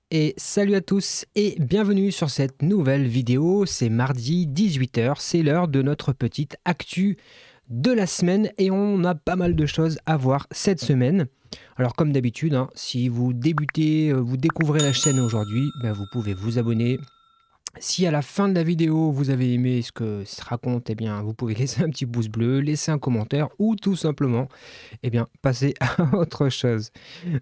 Et salut à tous et bienvenue sur cette nouvelle vidéo. C'est mardi 18h, c'est l'heure de notre petite actu de la semaine et on a pas mal de choses à voir cette semaine. Alors comme d'habitude, si vous débutez, vous découvrez la chaîne aujourd'hui, vous pouvez vous abonner. Si à la fin de la vidéo vous avez aimé ce que se raconte, vous pouvez laisser un petit pouce bleu, laisser un commentaire ou tout simplement passer à autre chose.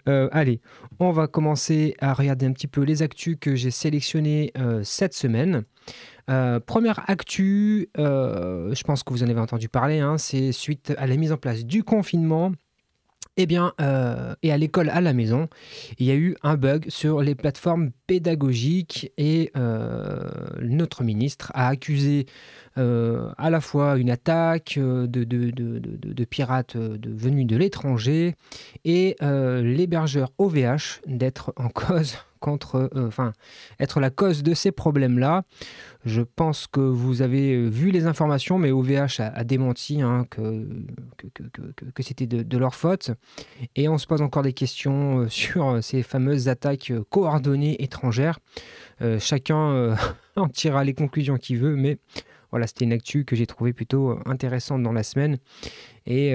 Allez, on va commencer à regarder un petit peu les actus que j'ai sélectionnées cette semaine. Première actu, je pense que vous en avez entendu parler, c'est suite à la mise en place du confinement. Et à l'école à la maison, il y a eu un bug sur les plateformes pédagogiques et notre ministre a accusé à la fois une attaque de pirates venus de l'étranger et l'hébergeur OVH d'être en cause être la cause de ces problèmes-là. Je pense que vous avez vu les informations, mais OVH a démenti que c'était de leur faute. Et on se pose encore des questions sur ces fameuses attaques coordonnées étrangères. Chacun en tirera les conclusions qu'il veut, mais voilà, c'était une actu que j'ai trouvée plutôt intéressante dans la semaine et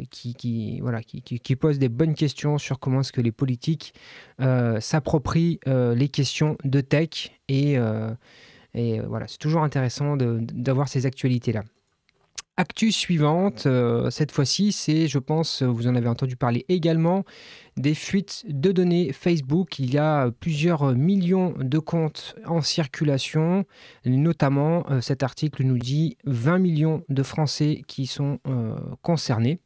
qui pose des bonnes questions sur comment est-ce que les politiques s'approprient les questions de tech et voilà, c'est toujours intéressant d'avoir ces actualités-là. Actu suivante, cette fois-ci, c'est, je pense, vous en avez entendu parler également, des fuites de données Facebook. Il y a plusieurs millions de comptes en circulation, notamment cet article nous dit 20 millions de Français qui sont concernés.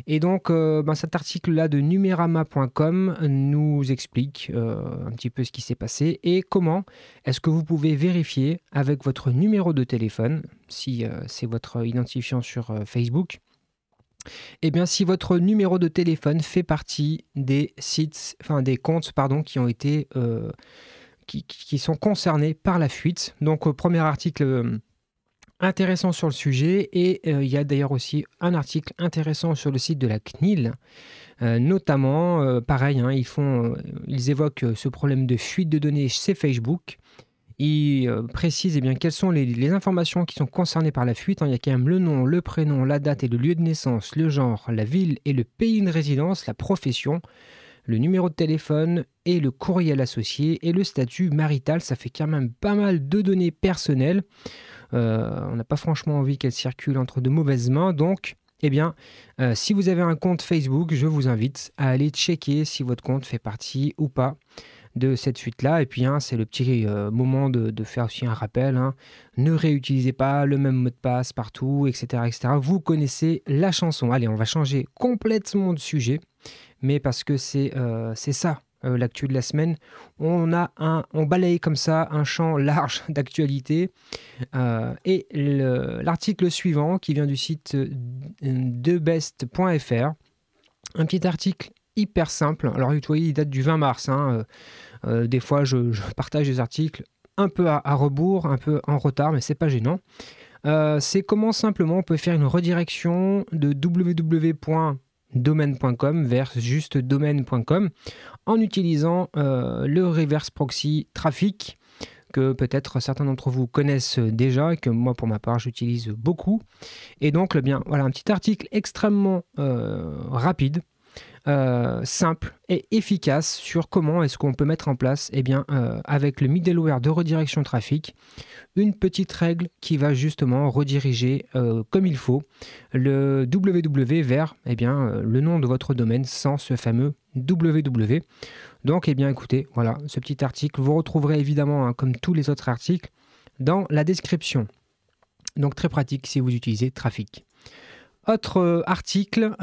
Et donc, cet article-là de numerama.com nous explique un petit peu ce qui s'est passé et comment est-ce que vous pouvez vérifier avec votre numéro de téléphone, si c'est votre identifiant sur Facebook, si votre numéro de téléphone fait partie des comptes qui ont été qui sont concernés par la fuite. Donc, premier article intéressant sur le sujet et il y a d'ailleurs aussi un article intéressant sur le site de la CNIL, notamment pareil, ils évoquent ce problème de fuite de données chez Facebook. Ils précisent quelles sont les informations qui sont concernées par la fuite. Il y a quand même le nom, le prénom, la date et le lieu de naissance, le genre, la ville et le pays de résidence, la profession, le numéro de téléphone et le courriel associé et le statut marital. Ça fait quand même pas mal de données personnelles. On n'a pas franchement envie qu'elle circule entre de mauvaises mains. Donc, si vous avez un compte Facebook, je vous invite à aller checker si votre compte fait partie ou pas de cette fuite-là. Et puis, c'est le petit moment de faire aussi un rappel. Ne réutilisez pas le même mot de passe partout, etc., etc. Vous connaissez la chanson. Allez, on va changer complètement de sujet, mais parce que c'est ça. L'actu de la semaine, on balaye comme ça un champ large d'actualité et l'article suivant qui vient du site debest.fr, un petit article hyper simple. Alors vous voyez, il date du 20 mars. Des fois je partage des articles un peu à rebours, un peu en retard, mais c'est pas gênant. C'est comment simplement on peut faire une redirection de www.domaine.com vers juste domaine.com en utilisant le reverse proxy traffic que peut-être certains d'entre vous connaissent déjà et que moi pour ma part j'utilise beaucoup. Et donc voilà un petit article extrêmement rapide, simple et efficace sur comment est-ce qu'on peut mettre en place avec le middleware de redirection trafic une petite règle qui va justement rediriger comme il faut le www vers le nom de votre domaine sans ce fameux www. Donc écoutez, voilà ce petit article, vous retrouverez évidemment comme tous les autres articles dans la description. Donc très pratique si vous utilisez Trafic. Autre article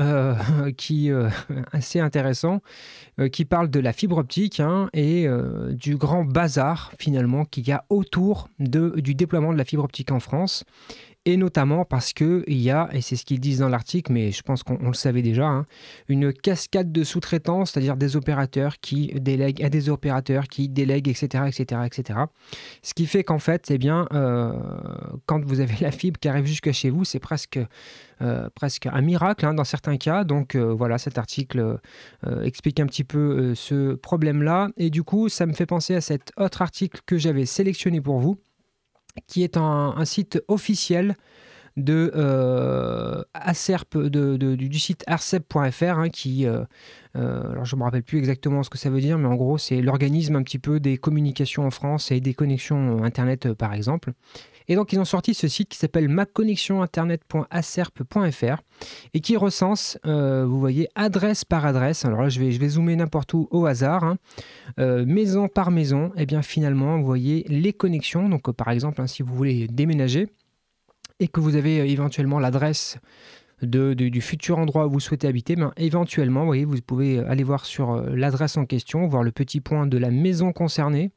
qui assez intéressant, qui parle de la fibre optique et du grand bazar finalement qu'il y a autour du déploiement de la fibre optique en France. et notamment parce qu'il y a, et c'est ce qu'ils disent dans l'article, mais je pense qu'on le savait déjà, hein, une cascade de sous-traitants, c'est-à-dire des opérateurs qui délèguent à des opérateurs qui délèguent, etc., etc., etc. Ce qui fait qu'en fait, eh bien, quand vous avez la fibre qui arrive jusqu'à chez vous, c'est presque un miracle hein, dans certains cas. Donc voilà, cet article explique un petit peu ce problème-là. Et du coup, ça me fait penser à cet autre article que j'avais sélectionné pour vous, qui est un site officiel de ACERP, du site arcep.fr, hein, qui, alors je ne me rappelle plus exactement ce que ça veut dire, mais en gros, c'est l'organisme un petit peu des communications en France et des connexions Internet, par exemple. Et donc, ils ont sorti ce site qui s'appelle maconnexioninternet.acerp.fr et qui recense, vous voyez, adresse par adresse. Alors là, je vais zoomer n'importe où au hasard, hein. Maison par maison, et bien finalement, vous voyez les connexions. Donc, par exemple, hein, si vous voulez déménager et que vous avez éventuellement l'adresse du futur endroit où vous souhaitez habiter, ben, éventuellement, vous voyez, vous pouvez aller voir sur l'adresse en question, voir le petit point de la maison concernée.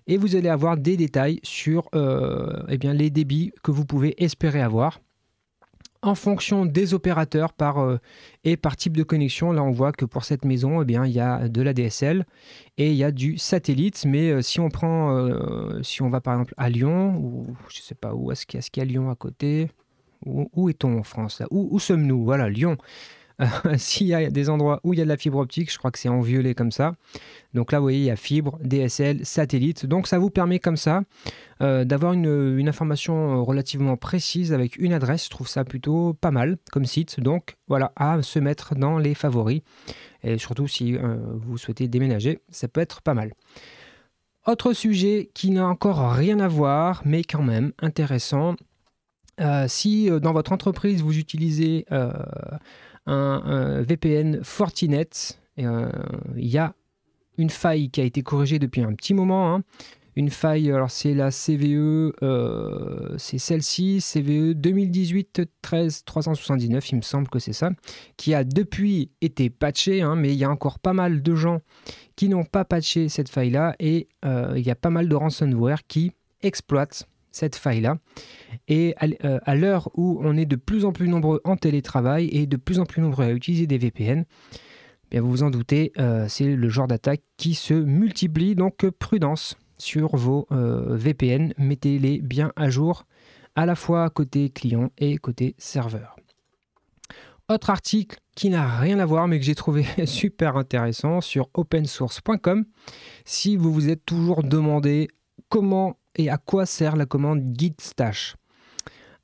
Et vous allez avoir des détails sur eh bien, les débits que vous pouvez espérer avoir. En fonction des opérateurs et par type de connexion, là on voit que pour cette maison, eh bien, il y a de la DSL et il y a du satellite. Mais si on va par exemple à Lyon, ou je ne sais pas où est-ce qu'il y a Lyon à côté, où est-on en France là, où sommes-nous? Voilà, Lyon. S'il y a des endroits où il y a de la fibre optique, je crois que c'est en violet comme ça. Donc là, vous voyez, il y a fibre, DSL, satellite. Donc ça vous permet comme ça d'avoir une information relativement précise avec une adresse. Je trouve ça plutôt pas mal comme site. Donc voilà, à se mettre dans les favoris. Et surtout si vous souhaitez déménager, ça peut être pas mal. Autre sujet qui n'a encore rien à voir, mais quand même intéressant. Si dans votre entreprise, vous utilisez un VPN Fortinet, il y a une faille qui a été corrigée depuis un petit moment, hein. Une faille, alors c'est la CVE, c'est celle-ci, CVE 2018-13-379, il me semble que c'est ça, qui a depuis été patchée, hein, mais il y a encore pas mal de gens qui n'ont pas patché cette faille-là, et il y a pas mal de ransomware qui exploitent cette faille-là. Et à l'heure où on est de plus en plus nombreux en télétravail et de plus en plus nombreux à utiliser des VPN, bien vous vous en doutez, c'est le genre d'attaque qui se multiplie. Donc prudence sur vos VPN, mettez-les bien à jour, à la fois côté client et côté serveur. Autre article qui n'a rien à voir mais que j'ai trouvé super intéressant sur opensource.com. Si vous vous êtes toujours demandé comment et à quoi sert la commande git stash,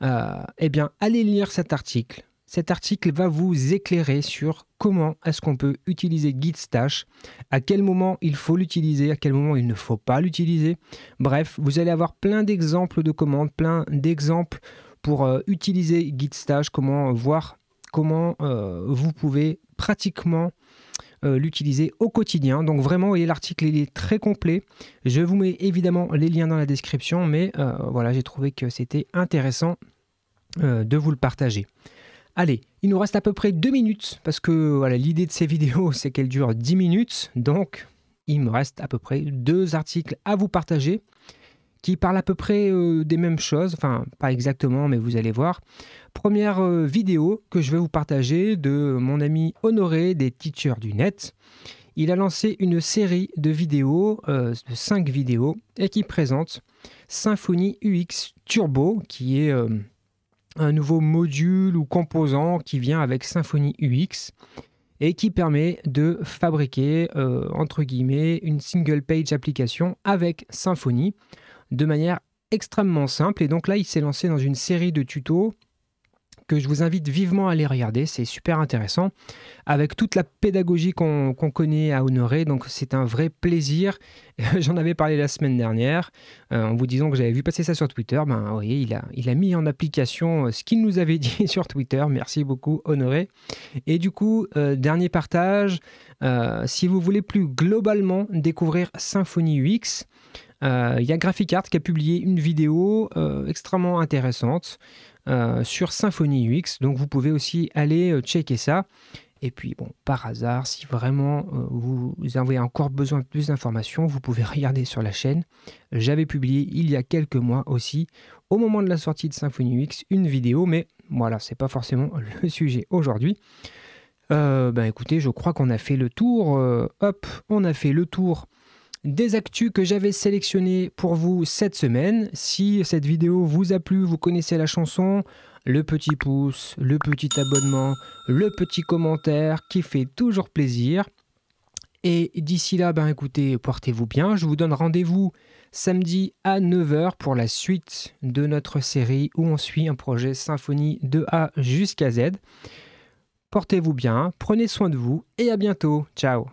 eh bien, allez lire cet article. Cet article va vous éclairer sur comment est-ce qu'on peut utiliser git stash, à quel moment il faut l'utiliser, à quel moment il ne faut pas l'utiliser. Bref, vous allez avoir plein d'exemples de commandes, plein d'exemples pour utiliser git stash, voir comment vous pouvez pratiquement l'utiliser au quotidien. Donc vraiment, vous voyez, l'article il est très complet. Je vous mets évidemment les liens dans la description, mais voilà, j'ai trouvé que c'était intéressant de vous le partager. Allez, il nous reste à peu près 2 minutes, parce que voilà, l'idée de ces vidéos, c'est qu'elles durent 10 minutes. Donc, il me reste à peu près 2 articles à vous partager qui parlent à peu près des mêmes choses. Enfin, pas exactement, mais vous allez voir. Première vidéo que je vais vous partager de mon ami Honoré des Teachers du Net. Il a lancé une série de vidéos, de 5 vidéos, et qui présente Symfony UX Turbo, qui est un nouveau module ou composant qui vient avec Symfony UX et qui permet de fabriquer, entre guillemets, une single page application avec Symfony de manière extrêmement simple. Et donc là, il s'est lancé dans une série de tutos que je vous invite vivement à aller regarder. C'est super intéressant, avec toute la pédagogie qu'on connaît à Honoré. Donc c'est un vrai plaisir. J'en avais parlé la semaine dernière en vous disant que j'avais vu passer ça sur Twitter. Ben, vous voyez, il a mis en application ce qu'il nous avait dit sur Twitter. Merci beaucoup Honoré. Et du coup, dernier partage, si vous voulez plus globalement découvrir Symfony UX, il y a Graphic Art qui a publié une vidéo extrêmement intéressante sur Symfony UX, donc vous pouvez aussi aller checker ça. Et puis, bon, par hasard, si vraiment vous avez encore besoin de plus d'informations, vous pouvez regarder sur la chaîne. J'avais publié il y a quelques mois aussi, au moment de la sortie de Symfony UX, une vidéo, mais voilà, c'est pas forcément le sujet aujourd'hui. Écoutez, je crois qu'on a fait le tour. On a fait le tour des actus que j'avais sélectionnées pour vous cette semaine. Si cette vidéo vous a plu, vous connaissez la chanson, le petit pouce, le petit abonnement, le petit commentaire qui fait toujours plaisir. Et d'ici là, écoutez, portez-vous bien. Je vous donne rendez-vous samedi à 9h pour la suite de notre série où on suit un projet Symfony de A jusqu'à Z. Portez-vous bien, prenez soin de vous et à bientôt. Ciao.